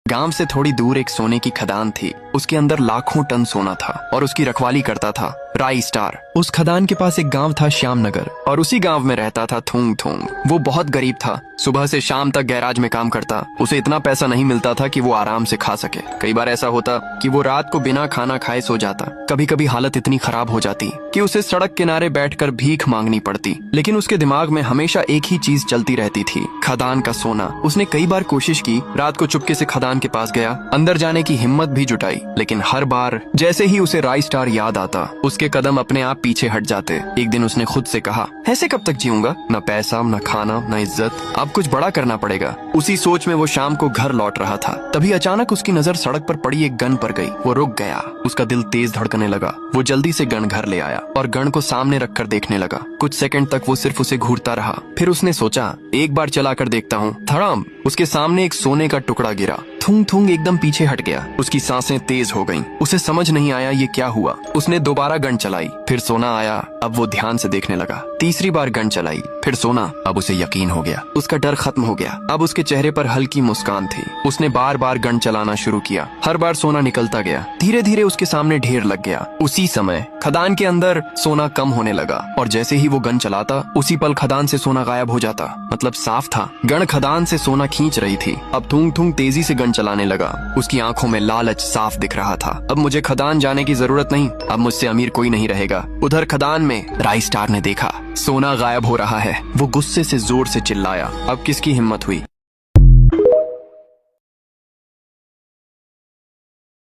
गांव से थोड़ी दूर एक सोने की खदान थी। उसके अंदर लाखों टन सोना था और उसकी रखवाली करता था राई स्टार। उस खदान के पास एक गांव था श्यामनगर और उसी गांव में रहता था थूंग थूंग। वो बहुत गरीब था, सुबह से शाम तक गैराज में काम करता। उसे इतना पैसा नहीं मिलता था कि वो आराम से खा सके। कई बार ऐसा होता कि वो रात को बिना खाना खाए सो जाता। कभी कभी हालत इतनी खराब हो जाती कि उसे सड़क किनारे बैठकर भीख मांगनी पड़ती। लेकिन उसके दिमाग में हमेशा एक ही चीज चलती रहती थी, खदान का सोना। उसने कई बार कोशिश की, रात को चुपके से खदान के पास गया, अंदर जाने की हिम्मत भी जुटाई, लेकिन हर बार जैसे ही उसे राई स्टार याद आता उसके कदम अपने आप पीछे हट जाते। एक दिन उसने खुद से कहा, ऐसे कब तक जीऊंगा, न पैसा न खाना न इज्जत, अब कुछ बड़ा करना पड़ेगा। उसी सोच में वो शाम को घर लौट रहा था। तभी अचानक उसकी नजर सड़क पर पड़ी एक गन पर गई। वो रुक गया, उसका दिल तेज धड़कने लगा। वो जल्दी से गन घर ले आया और गन को सामने रखकर देखने लगा। कुछ सेकंड तक वो सिर्फ उसे घूरता रहा। फिर उसने सोचा, एक बार चलाकर देखता हूँ। धड़ाम, उसके सामने एक सोने का टुकड़ा गिरा। थूंग थूंग एकदम पीछे हट गया। उसकी सांसें तेज हो गईं। उसे समझ नहीं आया ये क्या हुआ। उसने दोबारा गन चलाई, फिर सोना आया। अब वो ध्यान से देखने लगा। तीसरी बार गन चलाई, फिर सोना। अब उसे यकीन हो गया, उसका डर खत्म हो गया। अब उसके चेहरे पर हल्की मुस्कान थी। उसने बार बार गन चलाना शुरू किया। हर बार सोना निकलता गया। धीरे धीरे उसके सामने ढेर लग गया। उसी समय खदान के अंदर सोना कम होने लगा और जैसे ही वो गन चलाता उसी पल खदान से सोना गायब हो जाता। मतलब साफ था, गन खदान से सोना खींच रही थी। अब थूंग थूंग तेजी से गन चलाने लगा। उसकी आंखों में लालच साफ दिख रहा था। अब मुझे खदान जाने की जरूरत नहीं, अब मुझसे अमीर कोई नहीं रहेगा। उधर खदान में राई स्टार ने देखा सोना गायब हो रहा है। वो गुस्से से जोर से चिल्लाया। अब किसकी हिम्मत हुई